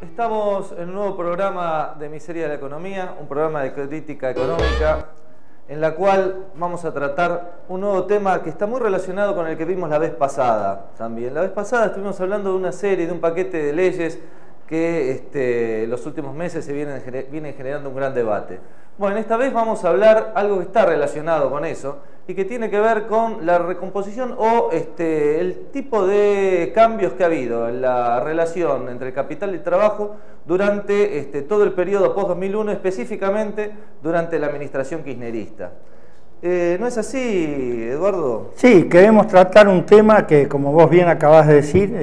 Estamos en un nuevo programa de Miseria de la Economía, un programa de crítica económica, en la cual vamos a tratar un nuevo tema que está muy relacionado con el que vimos la vez pasada también. La vez pasada estuvimos hablando de una serie, de un paquete de leyes que los últimos meses se vienen generando un gran debate. Bueno, esta vez vamos a hablar algo que está relacionado con eso y que tiene que ver con la recomposición o el tipo de cambios que ha habido en la relación entre el capital y el trabajo durante todo el periodo post-2001, específicamente durante la administración kirchnerista. ¿No es así, Eduardo? Sí, queremos tratar un tema que, como vos bien acabás de decir,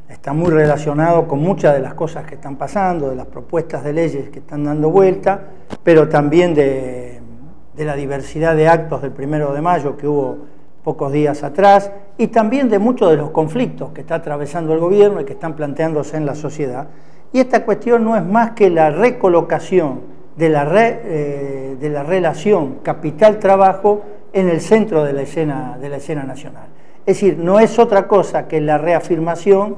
está muy relacionado con muchas de las cosas que están pasando, de las propuestas de leyes que están dando vuelta, pero también de la diversidad de actos del 1 de mayo que hubo pocos días atrás, y también de muchos de los conflictos que está atravesando el gobierno y que están planteándose en la sociedad. Y esta cuestión no es más que la recolocación de la relación capital-trabajo en el centro de la escena nacional. Es decir, no es otra cosa que la reafirmación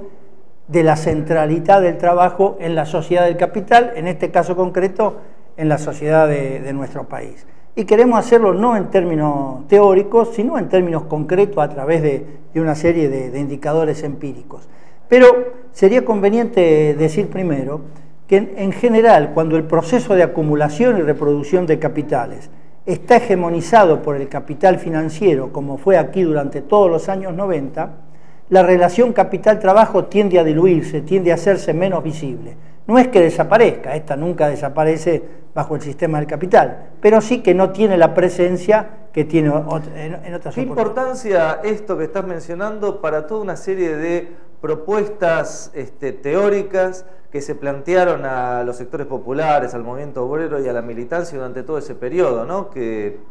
de la centralidad del trabajo en la sociedad del capital, en este caso concreto, en la sociedad de nuestro país. Y queremos hacerlo no en términos teóricos, sino en términos concretos a través de una serie de indicadores empíricos. Pero sería conveniente decir primero que en general, cuando el proceso de acumulación y reproducción de capitales está hegemonizado por el capital financiero, como fue aquí durante todos los años 90, la relación capital-trabajo tiende a diluirse, tiende a hacerse menos visible. No es que desaparezca, esta nunca desaparece bajo el sistema del capital, pero sí que no tiene la presencia que tiene en otras oportunidades. ¿Qué importancia esto que estás mencionando para toda una serie de propuestas teóricas que se plantearon a los sectores populares, al movimiento obrero y a la militancia durante todo ese periodo, ¿no?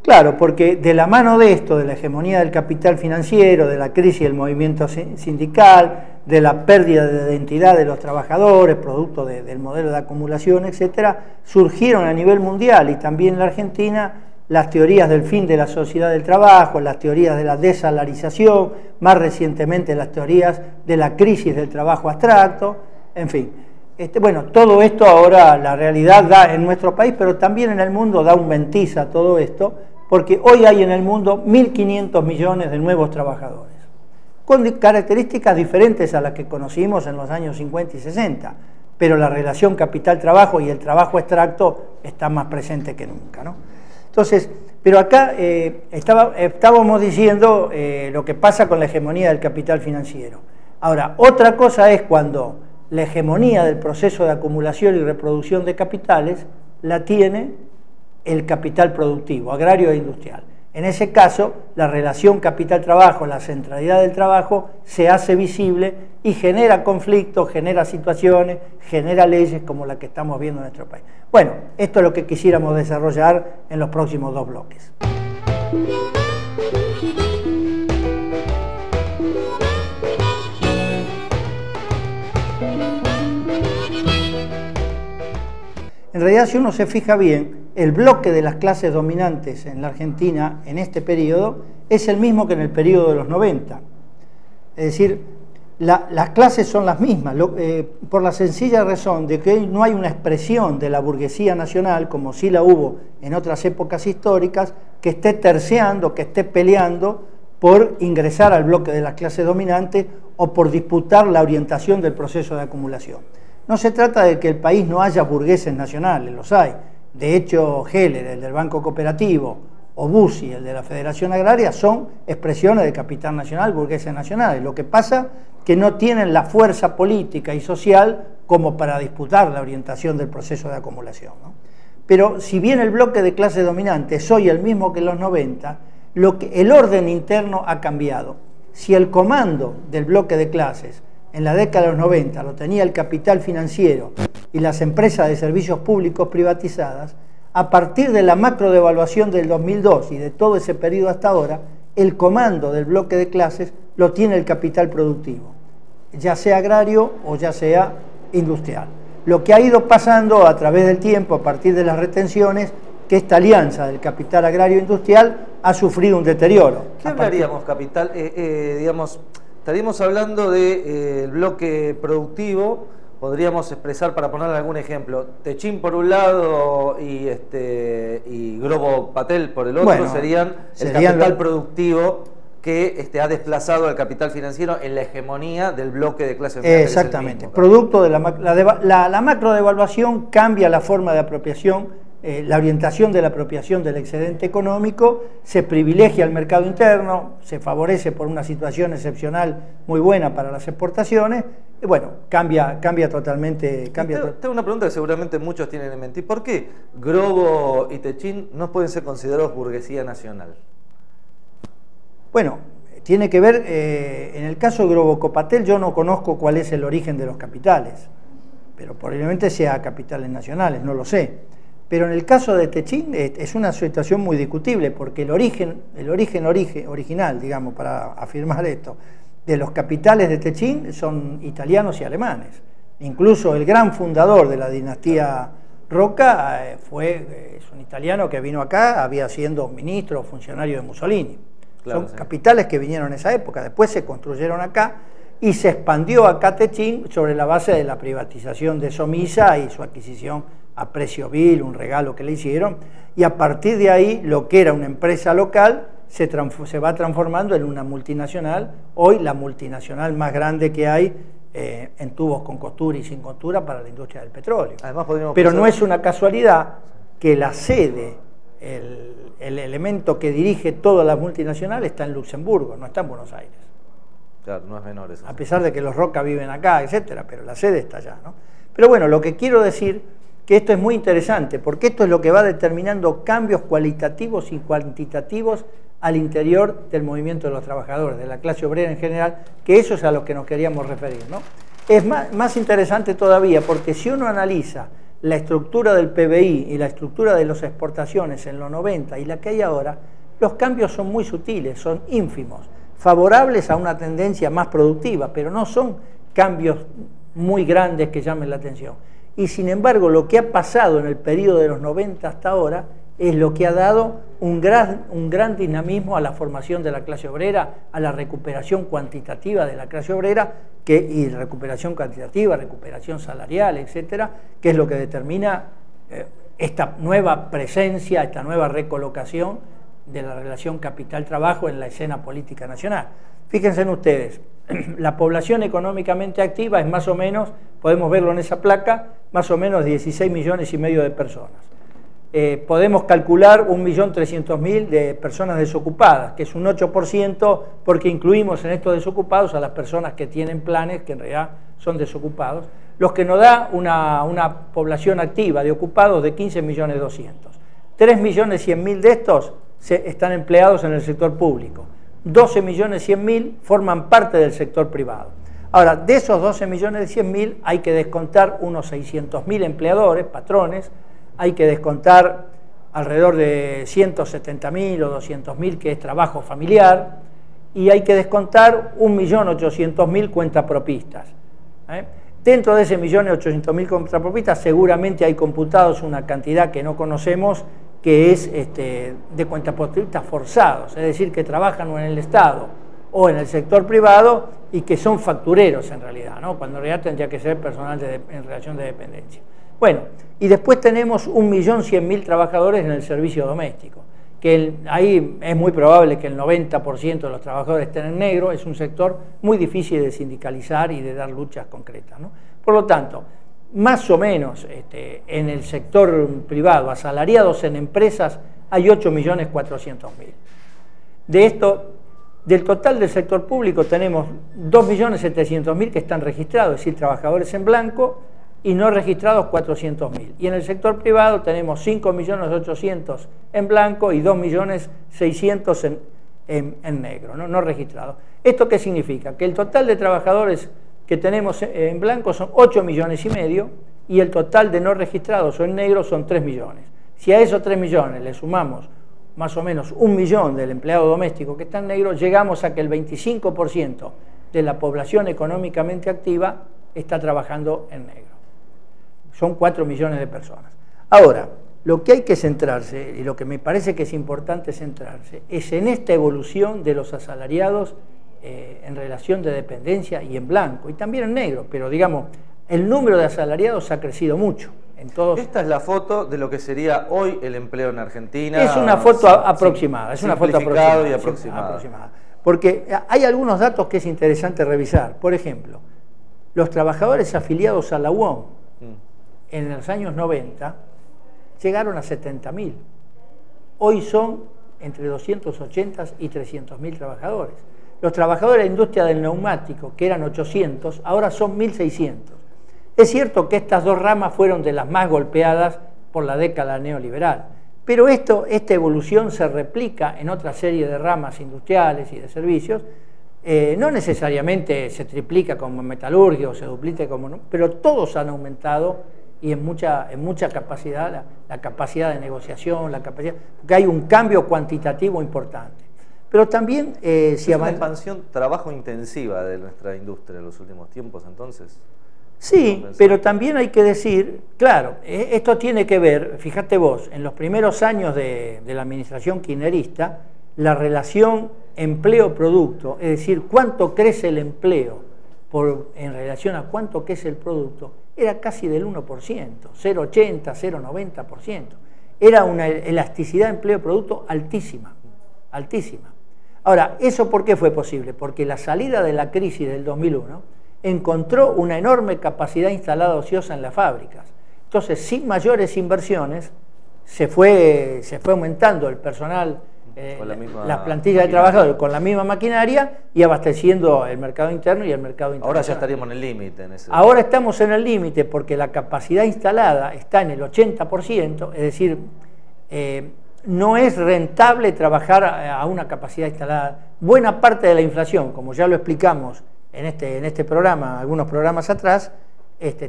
Claro, porque de la mano de esto, de la hegemonía del capital financiero, de la crisis del movimiento sindical, de la pérdida de identidad de los trabajadores, producto del modelo de acumulación, etcétera, surgieron a nivel mundial y también en la Argentina las teorías del fin de la sociedad del trabajo, las teorías de la desalarización, más recientemente las teorías de la crisis del trabajo abstracto, en fin. Bueno, todo esto ahora la realidad da en nuestro país, pero también en el mundo da un matiz a todo esto, porque hoy hay en el mundo 1.500 millones de nuevos trabajadores, con características diferentes a las que conocimos en los años 50 y 60, pero la relación capital-trabajo y el trabajo abstracto está más presente que nunca, ¿no? Entonces, pero acá estábamos diciendo lo que pasa con la hegemonía del capital financiero. Ahora, otra cosa es cuando la hegemonía del proceso de acumulación y reproducción de capitales la tiene el capital productivo, agrario e industrial. En ese caso, la relación capital-trabajo, la centralidad del trabajo, se hace visible y genera conflictos, genera situaciones, genera leyes como la que estamos viendo en nuestro país. Bueno, esto es lo que quisiéramos desarrollar en los próximos 2 bloques. En realidad, si uno se fija bien, el bloque de las clases dominantes en la Argentina en este periodo es el mismo que en el periodo de los 90. Es decir, las clases son las mismas, por la sencilla razón de que no hay una expresión de la burguesía nacional, como sí la hubo en otras épocas históricas, que esté terciando, que esté peleando por ingresar al bloque de las clases dominantes o por disputar la orientación del proceso de acumulación. No se trata de que el país no haya burgueses nacionales, los hay. De hecho, Heller, el del Banco Cooperativo, o Bussi, el de la Federación Agraria, son expresiones de capital nacional, burgueses nacionales. Lo que pasa es que no tienen la fuerza política y social como para disputar la orientación del proceso de acumulación, ¿no? Pero si bien el bloque de clase dominante es hoy el mismo que en los 90, el orden interno ha cambiado. Si el comando del bloque de clases en la década de los 90 lo tenía el capital financiero y las empresas de servicios públicos privatizadas, a partir de la macrodevaluación del 2002 y de todo ese periodo hasta ahora, el comando del bloque de clases lo tiene el capital productivo, ya sea agrario o ya sea industrial. Lo que ha ido pasando a través del tiempo, a partir de las retenciones, que esta alianza del capital agrario industrial ha sufrido un deterioro. ¿Qué hablaríamos, capital? Digamos, estaríamos hablando del bloque productivo. Podríamos expresar, para poner algún ejemplo, Techin por un lado y Globo Patel por el otro, bueno, serían el capital productivo que ha desplazado al capital financiero en la hegemonía del bloque de clase media. Exactamente. Producto de la macrodevaluación cambia la forma de apropiación, la orientación de la apropiación del excedente económico, se privilegia el mercado interno, se favorece por una situación excepcional muy buena para las exportaciones, y bueno, cambia totalmente. Tengo una pregunta que seguramente muchos tienen en mente. ¿Y por qué Globo y Techin no pueden ser considerados burguesía nacional? Bueno, tiene que ver, en el caso de Globo Copatel yo no conozco cuál es el origen de los capitales, pero probablemente sea capitales nacionales, no lo sé. Pero en el caso de Techin es una situación muy discutible, porque el origen original, digamos, para afirmar esto, de los capitales de Techin son italianos y alemanes. Incluso el gran fundador de la dinastía Rocca es un italiano que vino acá, había sido ministro o funcionario de Mussolini. Claro, son capitales que vinieron en esa época, después se construyeron acá y se expandió acá Techin sobre la base de la privatización de Somisa y su adquisición a precio vil, un regalo que le hicieron, y a partir de ahí lo que era una empresa local se va transformando en una multinacional, hoy la multinacional más grande que hay en tubos con costura y sin costura para la industria del petróleo. Además, pero no es una casualidad que la sede, el elemento que dirige todas las multinacionales está en Luxemburgo, no está en Buenos Aires. Claro, no es menor eso. A pesar de que los Rocca viven acá, etcétera, pero la sede está allá, ¿no? Pero bueno, lo que quiero decir que esto es muy interesante, porque esto es lo que va determinando cambios cualitativos y cuantitativos al interior del movimiento de los trabajadores, de la clase obrera en general, que eso es a lo que nos queríamos referir, ¿no? Es más interesante todavía, porque si uno analiza la estructura del PBI y la estructura de las exportaciones en los 90 y la que hay ahora, los cambios son muy sutiles, son ínfimos, favorables a una tendencia más productiva, pero no son cambios muy grandes que llamen la atención. Y sin embargo, lo que ha pasado en el periodo de los 90 hasta ahora es lo que ha dado un gran dinamismo a la formación de la clase obrera, a la recuperación cuantitativa de la clase obrera, y recuperación cuantitativa, recuperación salarial, etcétera, que es lo que determina esta nueva presencia, esta nueva recolocación de la relación capital-trabajo en la escena política nacional. Fíjense en ustedes, la población económicamente activa es más o menos, podemos verlo en esa placa, más o menos 16 millones y medio de personas. Podemos calcular 1.300.000 de personas desocupadas, que es un 8%, porque incluimos en estos desocupados a las personas que tienen planes, que en realidad son desocupados, los que nos da una población activa de ocupados de 15.200.000. 3.100.000 de estos están empleados en el sector público. 12.100.000 forman parte del sector privado. Ahora, de esos 12.100.000 hay que descontar unos 600.000 empleadores, patrones, hay que descontar alrededor de 170.000 o 200.000 que es trabajo familiar, y hay que descontar 1.800.000 cuentapropistas. Dentro de ese 1.800.000 cuentapropistas seguramente hay computados una cantidad que no conocemos, que es de cuentapropistas forzados, es decir, que trabajan o en el Estado o en el sector privado y que son factureros en realidad, ¿no? Cuando en realidad tendría que ser personal en relación de dependencia. Bueno, y después tenemos 1.100.000 trabajadores en el servicio doméstico, que ahí es muy probable que el 90% de los trabajadores estén en negro, es un sector muy difícil de sindicalizar y de dar luchas concretas, ¿no? Por lo tanto, más o menos en el sector privado, asalariados en empresas, hay 8.400.000. De esto, del total del sector público tenemos 2.700.000 que están registrados, es decir, trabajadores en blanco, y no registrados 400.000. Y en el sector privado tenemos 5.800.000 en blanco y 2.600.000 en negro, no registrados. ¿Esto qué significa? Que el total de trabajadores que tenemos en blanco son 8,5 millones y el total de no registrados o en negro son 3 millones. Si a esos 3 millones le sumamos más o menos 1 millón del empleado doméstico que está en negro, llegamos a que el 25% de la población económicamente activa está trabajando en negro. Son 4 millones de personas. Ahora, lo que hay que centrarse, y lo que me parece que es importante centrarse, es en esta evolución de los asalariados en relación de dependencia y en blanco, y también en negro, pero digamos, el número de asalariados ha crecido mucho. Esta es la foto de lo que sería hoy el empleo en Argentina. Es una foto aproximada, es una foto aproximada. Y aproximada. Porque hay algunos datos que es interesante revisar. Por ejemplo, los trabajadores afiliados a la UOM en los años 90 llegaron a 70.000. Hoy son entre 280 y 300.000 trabajadores. Los trabajadores de la industria del neumático, que eran 800, ahora son 1.600. Es cierto que estas dos ramas fueron de las más golpeadas por la década neoliberal, pero esta evolución se replica en otra serie de ramas industriales y de servicios. No necesariamente se triplica como en metalurgia o se duplica como no, pero todos han aumentado y en mucha capacidad, la capacidad de negociación, porque hay un cambio cuantitativo importante. Pero también es una expansión trabajo intensiva de nuestra industria en los últimos tiempos, entonces. Sí, pero también hay que decir, claro, esto tiene que ver, fíjate vos, en los primeros años de la administración kirchnerista, la relación empleo-producto, es decir, cuánto crece el empleo en relación a cuánto crece el producto, era casi del 1%, 0,80, 0,90%. Era una elasticidad de empleo-producto altísima, altísima. Ahora, ¿eso por qué fue posible? Porque la salida de la crisis del 2001 encontró una enorme capacidad instalada ociosa en las fábricas. Entonces, sin mayores inversiones, se fue aumentando el personal, las plantillas de trabajadores con la misma maquinaria y abasteciendo el mercado interno y el mercado internacional. Ahora ya estaríamos en el límite. Ahora estamos en el límite porque la capacidad instalada está en el 80%, es decir, no es rentable trabajar a una capacidad instalada. Buena parte de la inflación, como ya lo explicamos en este programa, algunos programas atrás,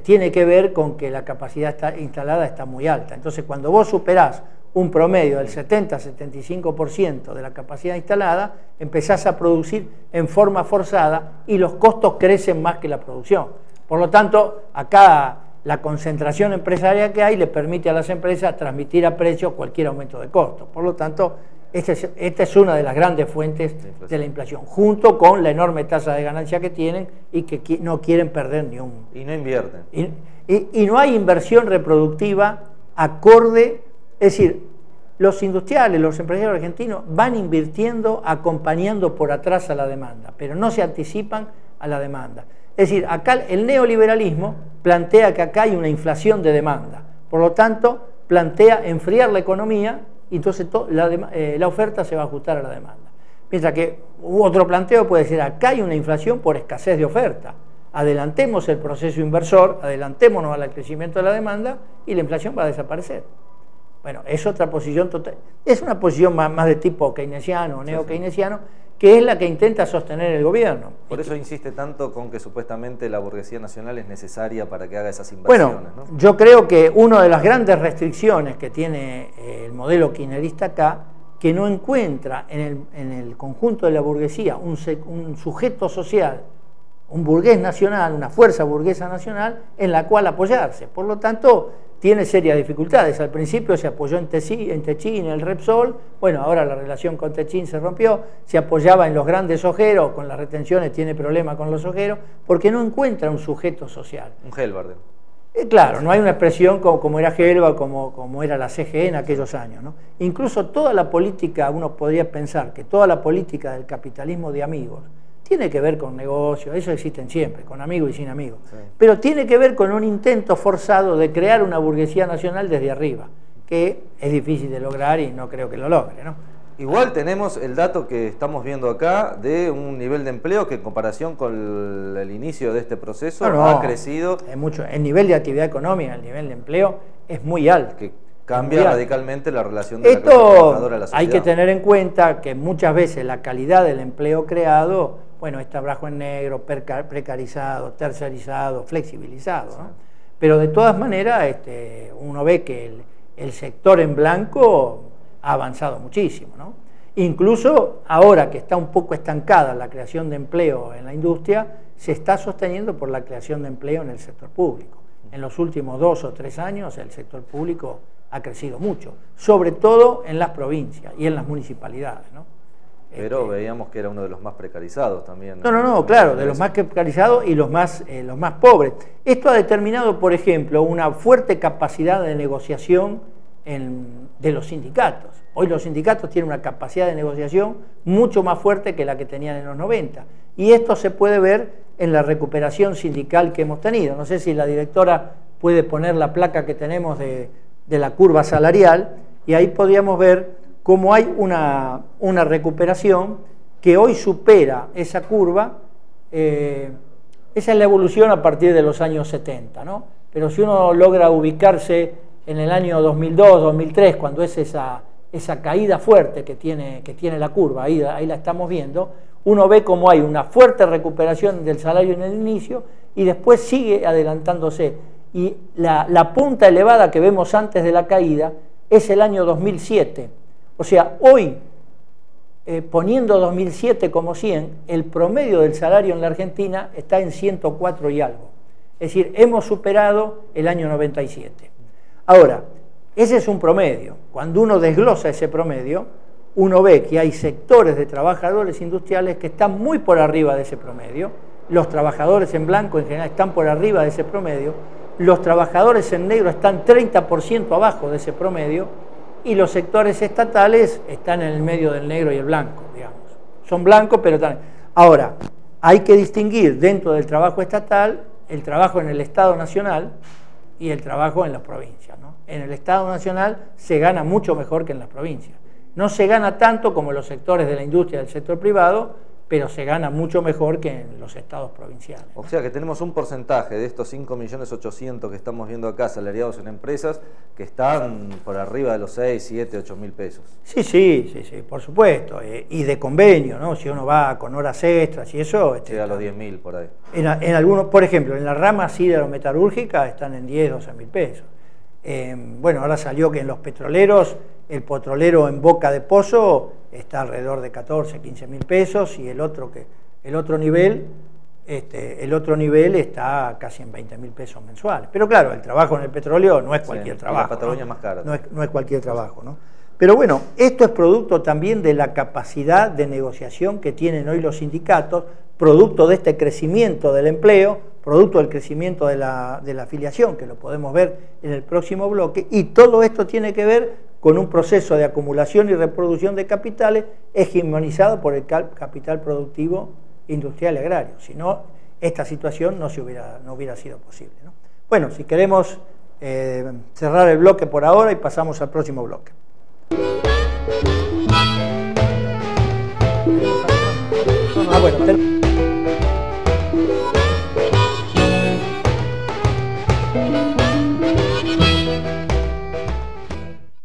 tiene que ver con que la capacidad instalada está muy alta. Entonces, cuando vos superás un promedio del 70-75% de la capacidad instalada, empezás a producir en forma forzada y los costos crecen más que la producción. Por lo tanto, acá la concentración empresarial que hay le permite a las empresas transmitir a precio cualquier aumento de costos. Por lo tanto, esta es una de las grandes fuentes de la inflación, junto con la enorme tasa de ganancia que tienen y que no quieren perder ni un... Y no invierten. Y no hay inversión reproductiva acorde, es decir, los industriales, los empresarios argentinos van invirtiendo acompañando por atrás a la demanda, pero no se anticipan a la demanda. Es decir, acá el neoliberalismo plantea que acá hay una inflación de demanda, por lo tanto plantea enfriar la economía y entonces la oferta se va a ajustar a la demanda. Mientras que otro planteo puede ser, acá hay una inflación por escasez de oferta. Adelantemos el proceso inversor, adelantémonos al crecimiento de la demanda y la inflación va a desaparecer. Bueno, es otra posición total. Es una posición más de tipo keynesiano o neo-keynesiano, que es la que intenta sostener el gobierno. Por eso insiste tanto con que supuestamente la burguesía nacional es necesaria para que haga esas inversiones. Bueno, ¿no? Yo creo que una de las grandes restricciones que tiene el modelo kirchnerista acá, que no encuentra en el conjunto de la burguesía un sujeto social, un burgués nacional, una fuerza burguesa nacional en la cual apoyarse. Por lo tanto, tiene serias dificultades. Al principio se apoyó en Techín, en el Repsol. Bueno, ahora la relación con Techín se rompió. Se apoyaba en los grandes ojeros, con las retenciones tiene problemas con los ojeros, porque no encuentra un sujeto social. Un Helbard. Claro, no hay una expresión como era Helbard, como era la CGE en aquellos años, ¿no? Incluso toda la política, uno podría pensar que toda la política del capitalismo de amigos tiene que ver con negocios, eso existen siempre, con amigos y sin amigos, sí. Pero tiene que ver con un intento forzado de crear una burguesía nacional desde arriba, que es difícil de lograr y no creo que lo logre, ¿no? Igual tenemos el dato que estamos viendo acá de un nivel de empleo que en comparación con el inicio de este proceso ha crecido. Es mucho. El nivel de actividad económica, el nivel de empleo es muy alto. Que cambia radicalmente la relación de la clase trabajadora a la sociedad. Hay que tener en cuenta que muchas veces la calidad del empleo creado, bueno, es trabajo en negro, precarizado, tercerizado, flexibilizado, ¿no? Pero de todas maneras uno ve que el sector en blanco ha avanzado muchísimo, ¿no? Incluso ahora que está un poco estancada la creación de empleo en la industria, se está sosteniendo por la creación de empleo en el sector público. En los últimos 2 o 3 años el sector público ha crecido mucho, sobre todo en las provincias y en las municipalidades, ¿no? Pero veíamos que era uno de los más precarizados también. No, claro, de los más precarizados y los más pobres. Esto ha determinado, por ejemplo, una fuerte capacidad de negociación de los sindicatos. Hoy los sindicatos tienen una capacidad de negociación mucho más fuerte que la que tenían en los 90. Y esto se puede ver en la recuperación sindical que hemos tenido. No sé si la directora puede poner la placa que tenemos de la curva salarial, y ahí podríamos ver cómo hay una recuperación que hoy supera esa curva. Esa es la evolución a partir de los años 70, ¿no? Pero si uno logra ubicarse en el año 2002, 2003, cuando es esa caída fuerte que tiene la curva, ahí la estamos viendo, uno ve cómo hay una fuerte recuperación del salario en el inicio y después sigue adelantándose. Y la punta elevada que vemos antes de la caída es el año 2007. O sea, hoy, poniendo 2007 como 100, el promedio del salario en la Argentina está en 104 y algo. Es decir, hemos superado el año 97. Ahora, ese es un promedio. Cuando uno desglosa ese promedio, uno ve que hay sectores de trabajadores industriales que están muy por arriba de ese promedio. Los trabajadores en blanco en general están por arriba de ese promedio. Los trabajadores en negro están 30% abajo de ese promedio. Y los sectores estatales están en el medio del negro y el blanco, digamos. Son blancos, pero están... Ahora, hay que distinguir dentro del trabajo estatal el trabajo en el Estado Nacional y el trabajo en las provincias, ¿no? En el Estado Nacional se gana mucho mejor que en las provincias. No se gana tanto como en los sectores de la industria del sector privado, pero se gana mucho mejor que en los estados provinciales. O sea que tenemos un porcentaje de estos 5.800.000 que estamos viendo acá, salariados en empresas, que están por arriba de los 6, 7, 8.000 pesos. Sí, por supuesto. Y de convenio, ¿no? Si uno va con horas extras y eso... Llega a los 10.000 por ahí. En algunos, por ejemplo, en la rama siderometalúrgica están en 10, 12.000 pesos. Bueno, ahora salió que en los petroleros, el petrolero en Boca de Pozo está alrededor de 14, 15.000 pesos, y el otro nivel está casi en 20.000 pesos mensuales. Pero claro, el trabajo en el petróleo no es cualquier trabajo. La Patagonia es más cara. No es cualquier trabajo, ¿no? Pero bueno, esto es producto también de la capacidad de negociación que tienen hoy los sindicatos, producto de este crecimiento del empleo, producto del crecimiento de la afiliación, que lo podemos ver en el próximo bloque, y todo esto tiene que ver con un proceso de acumulación y reproducción de capitales hegemonizado por el capital productivo industrial y agrario. Si no, esta situación no hubiera sido posible, ¿no? Bueno, si queremos cerrar el bloque por ahora y pasamos al próximo bloque.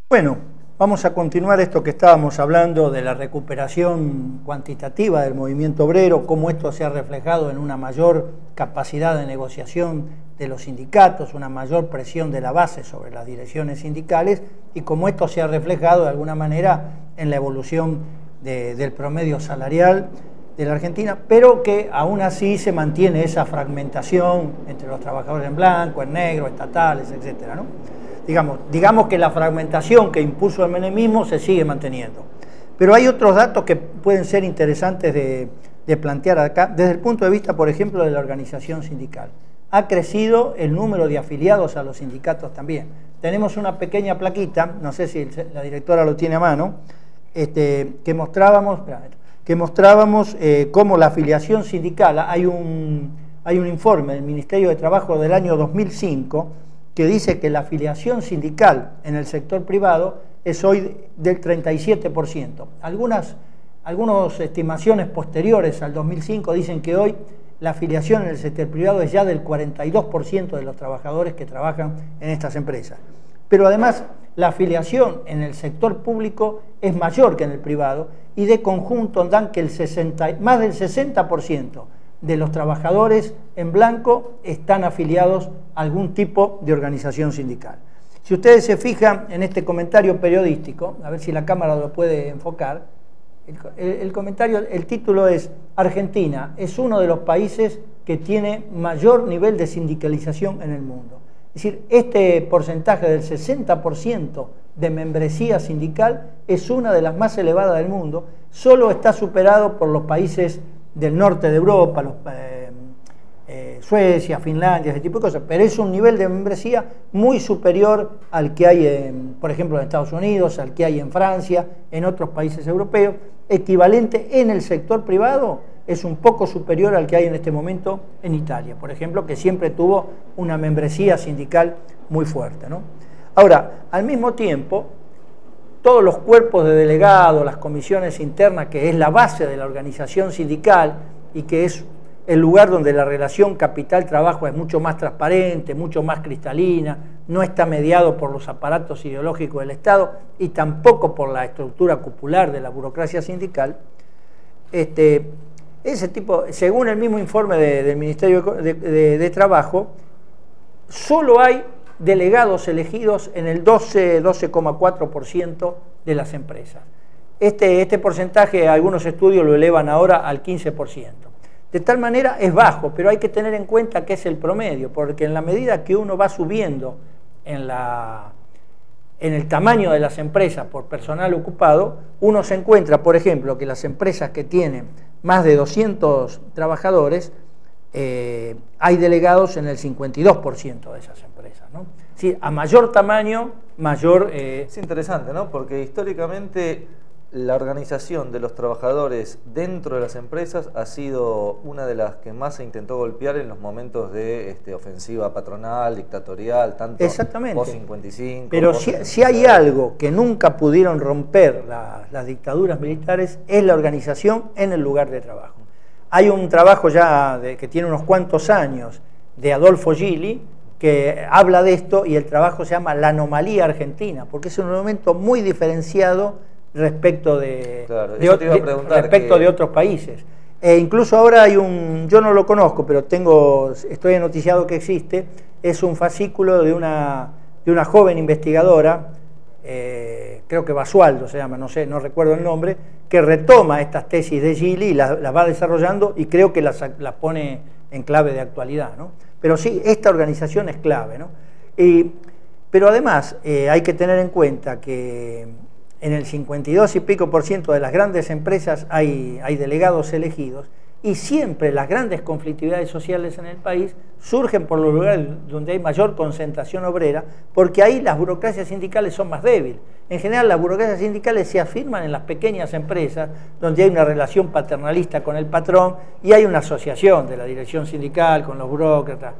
Bueno, vamos a continuar esto que estábamos hablando de la recuperación cuantitativa del movimiento obrero, cómo esto se ha reflejado en una mayor capacidad de negociación de los sindicatos, una mayor presión de la base sobre las direcciones sindicales, y cómo esto se ha reflejado de alguna manera en la evolución del promedio salarial de la Argentina, pero que aún así se mantiene esa fragmentación entre los trabajadores en blanco, en negro, estatales, etcétera, ¿no? Digamos que la fragmentación que impuso el menemismo se sigue manteniendo. Pero hay otros datos que pueden ser interesantes de plantear acá, desde el punto de vista, por ejemplo, de la organización sindical. Ha crecido el número de afiliados a los sindicatos también. Tenemos una pequeña plaquita, no sé si la directora lo tiene a mano, que mostrábamos cómo la afiliación sindical, hay un informe del Ministerio de Trabajo del año 2005 que dice que la afiliación sindical en el sector privado es hoy del 37%. Algunas estimaciones posteriores al 2005 dicen que hoy la afiliación en el sector privado es ya del 42% de los trabajadores que trabajan en estas empresas. Pero además la afiliación en el sector público es mayor que en el privado, y de conjunto dan que más del 60% de los trabajadores en blanco están afiliados a algún tipo de organización sindical. Si ustedes se fijan en este comentario periodístico, a ver si la cámara lo puede enfocar, el comentario, el título es: Argentina es uno de los países que tiene mayor nivel de sindicalización en el mundo. Es decir, este porcentaje del 60% de membresía sindical es una de las más elevadas del mundo. Solo está superado por los países del norte de Europa, Suecia, Finlandia, ese tipo de cosas, pero es un nivel de membresía muy superior al que hay, por ejemplo, en Estados Unidos, al que hay en Francia, en otros países europeos. Equivalente en el sector privado es un poco superior al que hay en este momento en Italia, por ejemplo, que siempre tuvo una membresía sindical muy fuerte, ¿no? Ahora, al mismo tiempo, todos los cuerpos de delegados, las comisiones internas, que es la base de la organización sindical y que es el lugar donde la relación capital-trabajo es mucho más transparente, mucho más cristalina, no está mediado por los aparatos ideológicos del Estado y tampoco por la estructura cupular de la burocracia sindical. Ese tipo, según el mismo informe del Ministerio de Trabajo, solo hay delegados elegidos en el 12,4% de las empresas. Este porcentaje, algunos estudios lo elevan ahora al 15%. De tal manera es bajo, pero hay que tener en cuenta que es el promedio, porque en la medida que uno va subiendo en el tamaño de las empresas por personal ocupado, uno se encuentra, por ejemplo, que las empresas que tienen más de 200 trabajadores, hay delegados en el 52% de esas empresas, ¿no? Sí, a mayor tamaño, mayor... Es interesante, ¿no? Porque históricamente la organización de los trabajadores dentro de las empresas ha sido una de las que más se intentó golpear en los momentos de ofensiva patronal, dictatorial, tanto post-55. Pero si hay algo que nunca pudieron romper las dictaduras militares, es la organización en el lugar de trabajo. Hay un trabajo ya que tiene unos cuantos años de Adolfo Gili que habla de esto, y el trabajo se llama La anomalía argentina, porque es un momento muy diferenciado respecto de otros países. Incluso ahora hay yo no lo conozco, pero estoy noticiado que existe, es un fascículo de una joven investigadora, creo que Basualdo se llama, no recuerdo el nombre, que retoma estas tesis de Gili y las va desarrollando, y creo que las pone en clave de actualidad, ¿no? Pero sí, esta organización es clave, ¿no? Pero además hay que tener en cuenta que en el 52 y pico % de las grandes empresas hay delegados elegidos, y siempre las grandes conflictividades sociales en el país surgen por los lugares donde hay mayor concentración obrera, porque ahí las burocracias sindicales son más débiles. En general, las burocracias sindicales se afirman en las pequeñas empresas, donde hay una relación paternalista con el patrón y hay una asociación de la dirección sindical con los burócratas,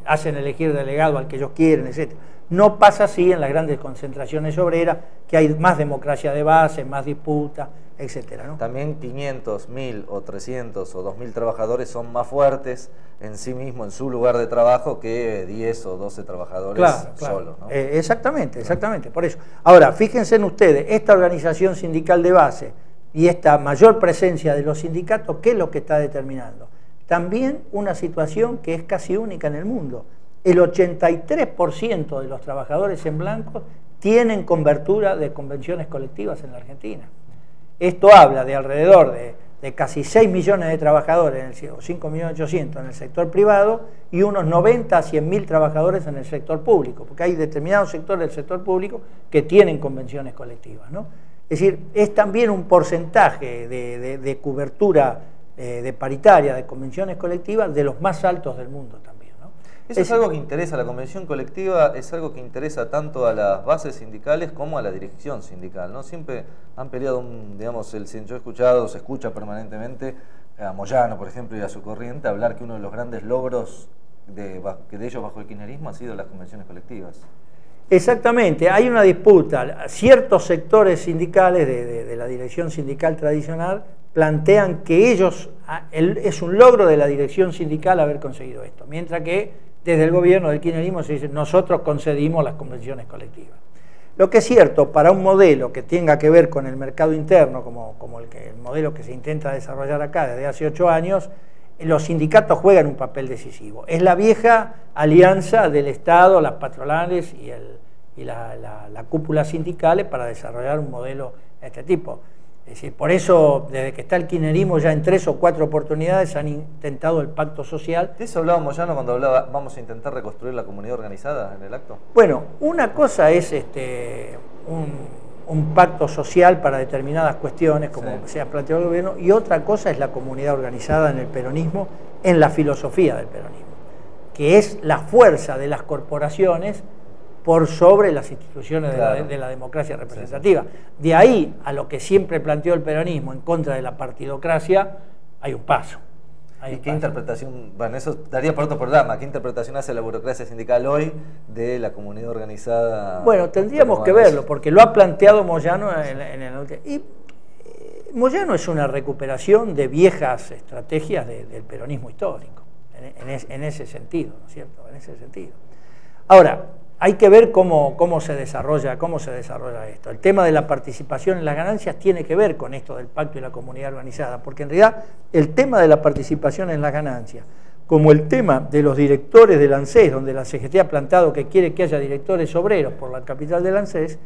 hacen elegir delegado al que ellos quieren, etc. No pasa así en las grandes concentraciones obreras, que hay más democracia de base, más disputa, etcétera, ¿no? También 500, 1000 o 300 o 2000 trabajadores son más fuertes en sí mismos, en su lugar de trabajo, que 10 o 12 trabajadores solos, ¿no? Exactamente, por eso. Ahora, fíjense en ustedes, esta organización sindical de base y esta mayor presencia de los sindicatos, ¿qué es lo que está determinando? También una situación que es casi única en el mundo. El 83% de los trabajadores en blanco tienen cobertura de convenciones colectivas en la Argentina. Esto habla de alrededor de casi 6 millones de trabajadores, o 5.800.000 en el sector privado, y unos 90 a 100.000 trabajadores en el sector público, porque hay determinados sectores del sector público que tienen convenciones colectivas, ¿no? Es decir, es también un porcentaje de cobertura de paritaria de convenciones colectivas de los más altos del mundo también. Eso es algo que interesa, la convención colectiva es algo que interesa tanto a las bases sindicales como a la dirección sindical, ¿no? Siempre han peleado, yo he escuchado, se escucha permanentemente a Moyano, por ejemplo, y a su corriente hablar que uno de los grandes logros de ellos bajo el kirchnerismo han sido las convenciones colectivas. Exactamente, hay una disputa. Ciertos sectores sindicales de la dirección sindical tradicional plantean que es un logro de la dirección sindical haber conseguido esto, mientras que desde el gobierno del kirchnerismo se dice: nosotros concedimos las convenciones colectivas. Lo que es cierto, para un modelo que tenga que ver con el mercado interno, como el modelo que se intenta desarrollar acá desde hace 8 años, los sindicatos juegan un papel decisivo. Es la vieja alianza del Estado, las patronales y la cúpula sindical para desarrollar un modelo de este tipo. Es decir, por eso, desde que está el kirchnerismo, ya en 3 o 4 oportunidades han intentado el pacto social. ¿De eso hablaba Moyano cuando hablaba, vamos a intentar reconstruir la comunidad organizada en el acto? Bueno, una cosa es un pacto social para determinadas cuestiones, como se ha planteado el gobierno, y otra cosa es la comunidad organizada en el peronismo, en la filosofía del peronismo, que es la fuerza de las corporaciones por sobre las instituciones de la democracia representativa. De ahí a lo que siempre planteó el peronismo en contra de la partidocracia, hay un paso. ¿Y qué interpretación, bueno, eso daría para otro programa, qué interpretación hace la burocracia sindical hoy de la comunidad organizada? Bueno, tendríamos que verlo, porque lo ha planteado Moyano y Moyano es una recuperación de viejas estrategias del peronismo histórico, en ese sentido, ¿no es cierto? En ese sentido. Ahora, hay que ver cómo se desarrolla esto. El tema de la participación en las ganancias tiene que ver con esto del pacto y la comunidad organizada, porque en realidad el tema de la participación en las ganancias, como el tema de los directores del ANSES, donde la CGT ha planteado que quiere que haya directores obreros por la capital del ANSES,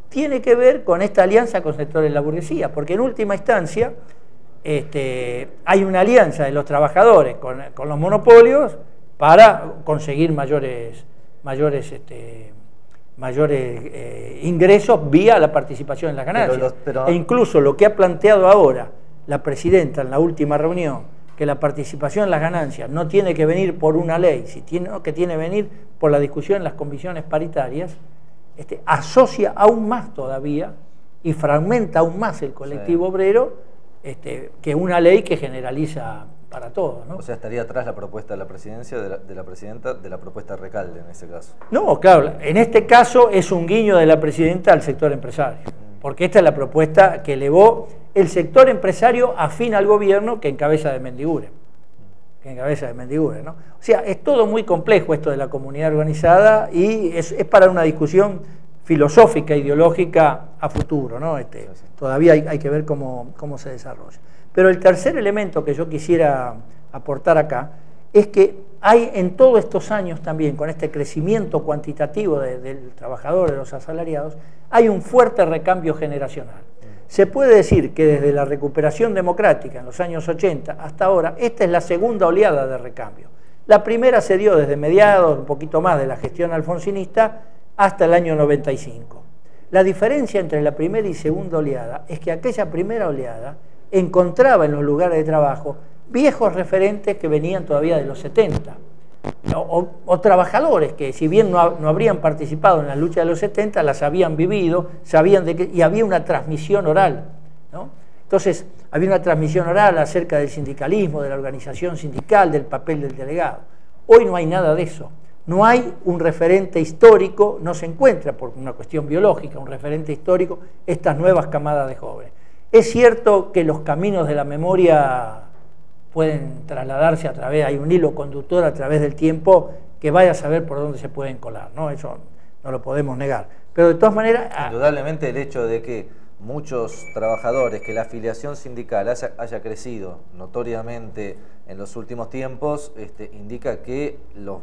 tiene que ver con esta alianza con sectores de la burguesía, porque en última instancia hay una alianza de los trabajadores con los monopolios para conseguir mayores ingresos vía la participación en las ganancias. E incluso lo que ha planteado ahora la presidenta en la última reunión, que la participación en las ganancias no tiene que venir por una ley, sino que tiene que venir por la discusión en las comisiones paritarias, asocia aún más todavía y fragmenta aún más el colectivo obrero que una ley que generaliza para todos, ¿no? O sea, estaría atrás la propuesta de la presidencia, de la presidenta, de la propuesta de Recalde en ese caso. No, claro, en este caso es un guiño de la presidenta al sector empresario, porque esta es la propuesta que elevó el sector empresario afín al gobierno que encabeza de Mendiguren. ¿No? O sea, es todo muy complejo esto de la comunidad organizada y es para una discusión filosófica, ideológica a futuro, ¿no? Todavía hay que ver cómo se desarrolla. Pero el tercer elemento que yo quisiera aportar acá es que hay en todos estos años también, con este crecimiento cuantitativo del trabajador, de los asalariados, hay un fuerte recambio generacional. Se puede decir que desde la recuperación democrática en los años 80 hasta ahora, esta es la segunda oleada de recambio. La primera se dio desde mediados, un poquito más, de la gestión alfonsinista hasta el año 95. La diferencia entre la primera y segunda oleada es que aquella primera oleada encontraba en los lugares de trabajo viejos referentes que venían todavía de los 70, o trabajadores que, si bien no habrían participado en la lucha de los 70, las habían vivido, sabían y había una transmisión oral, ¿no? Entonces, había una transmisión oral acerca del sindicalismo, de la organización sindical, del papel del delegado. Hoy no hay nada de eso. No hay un referente histórico, no se encuentra, por una cuestión biológica, un referente histórico, estas nuevas camadas de jóvenes. Es cierto que los caminos de la memoria pueden trasladarse hay un hilo conductor a través del tiempo que vaya a saber por dónde se pueden colar, ¿no? Eso no lo podemos negar. Pero de todas maneras... Indudablemente el hecho de que muchos trabajadores, que la afiliación sindical haya crecido notoriamente en los últimos tiempos, indica que los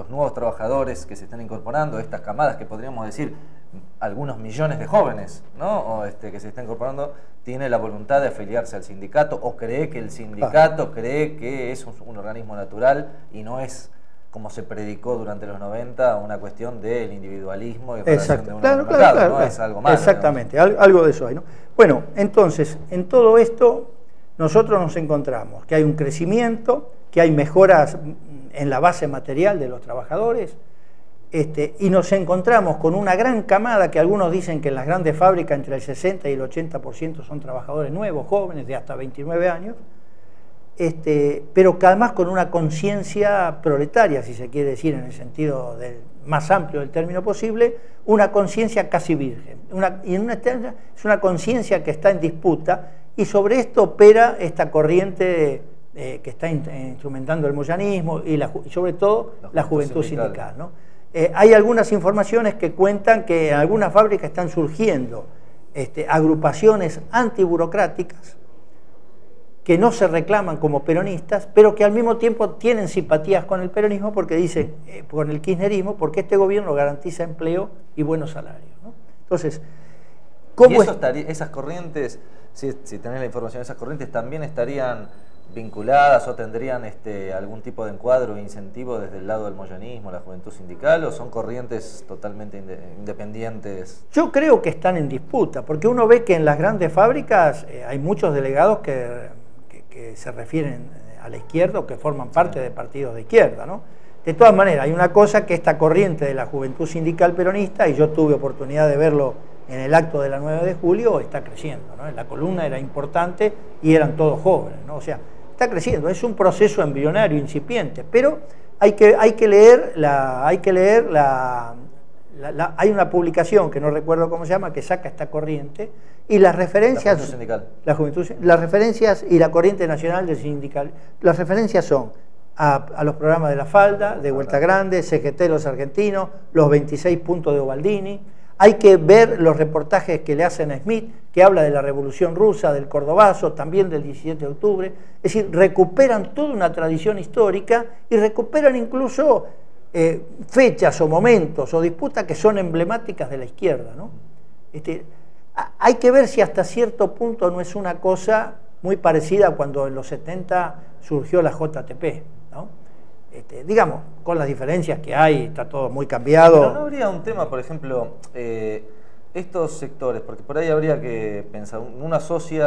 nuevos trabajadores que se están incorporando, estas camadas que podríamos decir algunos millones de jóvenes, ¿no? Que se están incorporando, tiene la voluntad de afiliarse al sindicato o cree que el sindicato cree que es un organismo natural y no es, como se predicó durante los 90, una cuestión del individualismo y relación de un mercado, ¿no? Es algo más. Exactamente, ¿no? Algo de eso hay, ¿no? Bueno, entonces, en todo esto nosotros nos encontramos que hay un crecimiento, que hay mejoras en la base material de los trabajadores, y nos encontramos con una gran camada que algunos dicen que en las grandes fábricas entre el 60 y el 80% son trabajadores nuevos, jóvenes de hasta 29 años, pero que además con una conciencia proletaria, si se quiere decir en el sentido más amplio del término posible, una conciencia casi virgen. Es una conciencia que está en disputa y sobre esto opera esta corriente que está instrumentando el moyanismo y sobre todo la juventud sindical, ¿no? Hay algunas informaciones que cuentan que en algunas fábricas están surgiendo agrupaciones antiburocráticas que no se reclaman como peronistas, pero que al mismo tiempo tienen simpatías con el peronismo porque dicen, con el kirchnerismo, porque este gobierno garantiza empleo y buenos salarios, ¿no? Entonces, ¿cómo esas corrientes, si tenés la información, esas corrientes también estarían vinculadas o tendrían algún tipo de encuadro e incentivo desde el lado del moyanismo, la juventud sindical, o son corrientes totalmente independientes? Yo creo que están en disputa, porque uno ve que en las grandes fábricas hay muchos delegados que se refieren a la izquierda o que forman parte de partidos de izquierda, ¿no? De todas maneras, hay una cosa que esta corriente de la juventud sindical peronista, y yo tuve oportunidad de verlo en el acto de la 9 de julio, está creciendo, ¿no? En la columna era importante y eran todos jóvenes, ¿no? O sea, está creciendo, es un proceso embrionario, incipiente, pero hay que leer hay una publicación que no recuerdo cómo se llama, que saca esta corriente y las referencias... La juventud sindical. Las referencias y la corriente nacional del sindical. Las referencias son a los programas de La Falda, de Vuelta Grande, CGT Los Argentinos, los 26 puntos de Ubaldini. Hay que ver los reportajes que le hacen a Smith, que habla de la Revolución Rusa, del Cordobazo, también del 17 de octubre. Es decir, recuperan toda una tradición histórica y recuperan incluso fechas o momentos o disputas que son emblemáticas de la izquierda, ¿no? Hay que ver si hasta cierto punto no es una cosa muy parecida a cuando en los 70 surgió la JTP, ¿no? Digamos, con las diferencias que hay, está todo muy cambiado. Pero no habría un tema, por ejemplo, estos sectores, porque por ahí habría que pensar,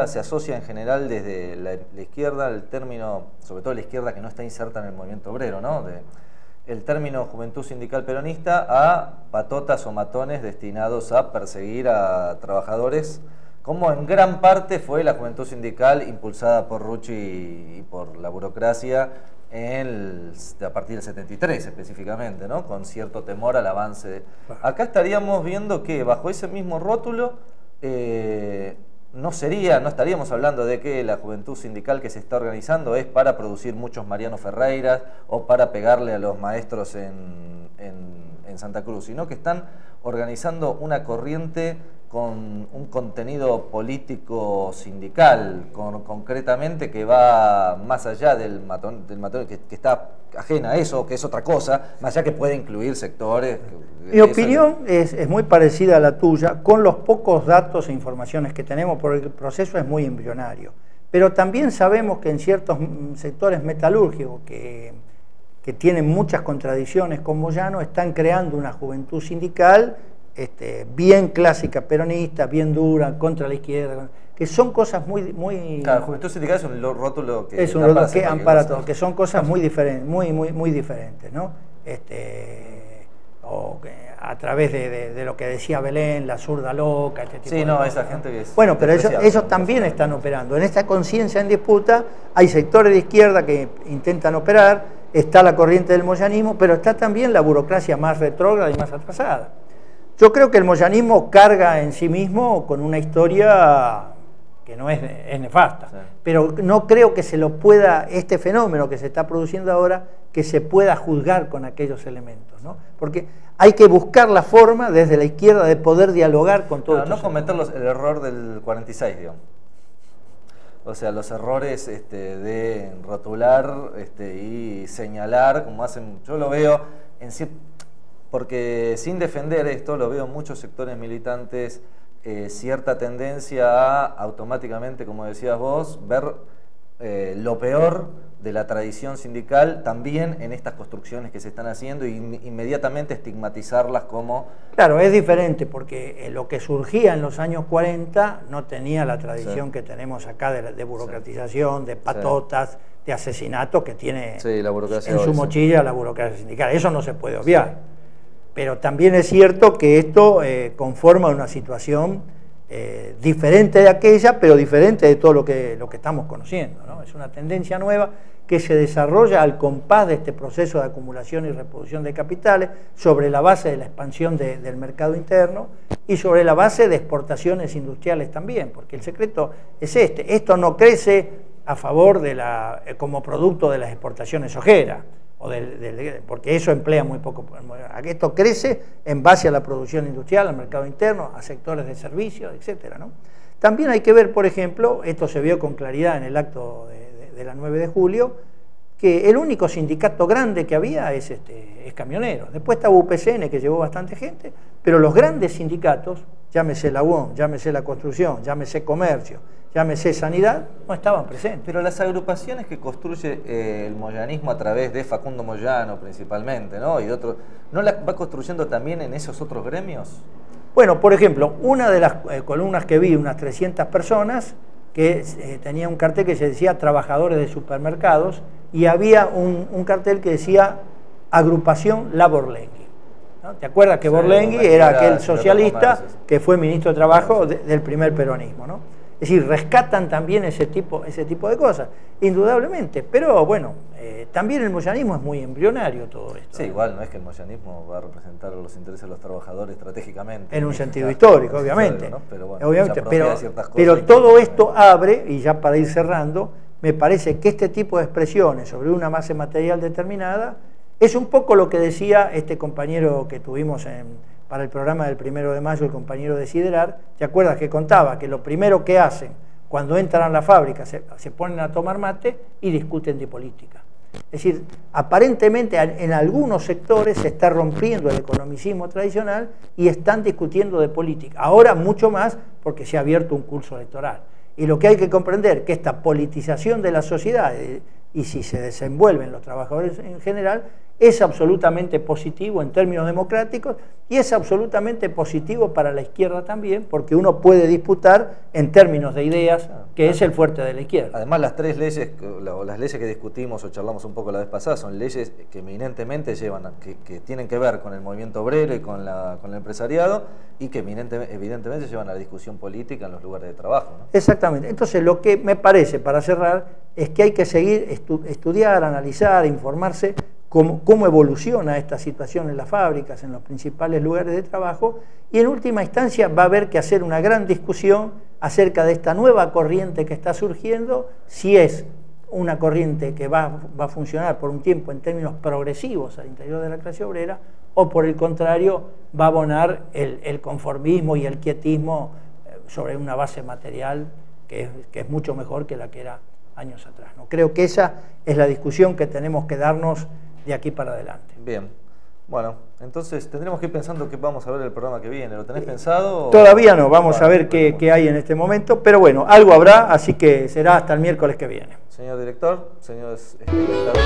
se asocia en general desde la izquierda, el término, sobre todo la izquierda que no está inserta en el movimiento obrero, ¿no? El término juventud sindical peronista a patotas o matones destinados a perseguir a trabajadores, como en gran parte fue la juventud sindical impulsada por Rucci y por la burocracia a partir del 73 específicamente, ¿no? Con cierto temor al avance. Acá estaríamos viendo que bajo ese mismo rótulo no estaríamos hablando de que la juventud sindical que se está organizando es para producir muchos Mariano Ferreiras o para pegarle a los maestros en Santa Cruz, sino que están organizando una corriente con un contenido político sindical, concretamente que va más allá del matón que está ajena a eso, que es otra cosa, más allá que puede incluir sectores. Mi opinión es muy parecida a la tuya, con los pocos datos e informaciones que tenemos, porque el proceso es muy embrionario. Pero también sabemos que en ciertos sectores metalúrgicos que tienen muchas contradicciones con Moyano, están creando una juventud sindical bien clásica peronista, bien dura, contra la izquierda, que son cosas muy... Claro, juventud sindical es un rótulo que... Es un rótulo que ampara todo, que son cosas muy diferentes, muy diferentes, ¿no? O a través de lo que decía Belén, la zurda loca, tipo sí, no, esa gente que es... Bueno, pero ellos también están operando. En esta conciencia en disputa hay sectores de izquierda que intentan operar, está la corriente del moyanismo, pero está también la burocracia más retrógrada y más atrasada. Yo creo que el moyanismo carga en sí mismo con una historia que no es nefasta, sí. Pero no creo que se lo pueda, este fenómeno que se está produciendo ahora, que se pueda juzgar con aquellos elementos, ¿no? Porque hay que buscar la forma desde la izquierda de poder dialogar con todo esto. No cometer el error del 46, digamos. O sea, los errores de rotular y señalar, como hacen, yo lo veo porque sin defender esto, lo veo en muchos sectores militantes, cierta tendencia a automáticamente, como decías vos, ver lo peor de la tradición sindical también en estas construcciones que se están haciendo y inmediatamente estigmatizarlas como... Claro, es diferente porque lo que surgía en los años 40 no tenía la tradición que tenemos acá de burocratización, de patotas, de asesinatos que tiene la burocracia en su mochila la burocracia sindical. Eso no se puede obviar. Pero también es cierto que esto conforma una situación diferente de aquella, pero diferente de todo lo que estamos conociendo, ¿no? Es una tendencia nueva que se desarrolla al compás de este proceso de acumulación y reproducción de capitales sobre la base de la expansión del mercado interno y sobre la base de exportaciones industriales también, porque el secreto es esto no crece a favor como producto de las exportaciones ojeras, porque eso emplea muy poco. Esto crece en base a la producción industrial, al mercado interno, a sectores de servicios, etcétera, ¿no? También hay que ver, por ejemplo, esto se vio con claridad en el acto de de la 9 de julio, que el único sindicato grande que había es camionero. Después estaba UPCN, que llevó bastante gente, pero los grandes sindicatos, llámese la UOM, llámese la construcción, llámese comercio, llámese sanidad, no estaban presentes. Pero las agrupaciones que construye el moyanismo a través de Facundo Moyano principalmente, ¿no? Y de otros, ¿no las va construyendo también en esos otros gremios? Bueno, por ejemplo, una de las columnas que vi, unas 300 personas, que tenía un cartel que se decía trabajadores de supermercados, y había un cartel que decía agrupación La Borlenghi, ¿no? ¿Te acuerdas que sí, Borlenghi era aquel socialista que fue ministro de Trabajo del primer peronismo, ¿no? Es decir, rescatan también ese tipo de cosas, indudablemente, pero bueno, también el moyanismo es muy embrionario todo esto. Sí, igual no es que el moyanismo va a representar los intereses de los trabajadores estratégicamente. En un sentido histórico, obviamente. ¿No? Pero bueno, obviamente, pero todo esto abre, y ya para ir cerrando, me parece que este tipo de expresiones sobre una masa material determinada es un poco lo que decía este compañero que tuvimos para el programa del 1 de mayo, el compañero de Siderar. ¿Te acuerdas que contaba que lo primero que hacen cuando entran a la fábrica se ponen a tomar mate y discuten de política? Es decir, aparentemente en algunos sectores se está rompiendo el economicismo tradicional y están discutiendo de política. Ahora mucho más porque se ha abierto un curso electoral. Y lo que hay que comprender es que esta politización de la sociedad, y si se desenvuelven los trabajadores en general, es absolutamente positivo en términos democráticos y es absolutamente positivo para la izquierda también, porque uno puede disputar en términos de ideas, que es el fuerte de la izquierda. Además, las tres leyes, o las leyes que discutimos o charlamos un poco la vez pasada, son leyes que eminentemente que tienen que ver con el movimiento obrero y con el empresariado, y que evidentemente llevan a la discusión política en los lugares de trabajo, ¿no? Exactamente. Entonces, lo que me parece, para cerrar, es que hay que seguir estudiar, analizar, informarse cómo evoluciona esta situación en las fábricas, en los principales lugares de trabajo, y en última instancia va a haber que hacer una gran discusión acerca de esta nueva corriente que está surgiendo, si es una corriente que va a funcionar por un tiempo en términos progresivos al interior de la clase obrera, o por el contrario va a abonar el conformismo y el quietismo sobre una base material que es mucho mejor que la que era años atrás, ¿no? Creo que esa es la discusión que tenemos que darnos de aquí para adelante. Bien. Bueno, entonces tendremos que ir pensando que vamos a ver el programa que viene. ¿Lo tenés pensado? Todavía no, vamos a ver qué hay en este momento, pero bueno, algo habrá, así que será hasta el miércoles que viene. Señor director, señores espectadores.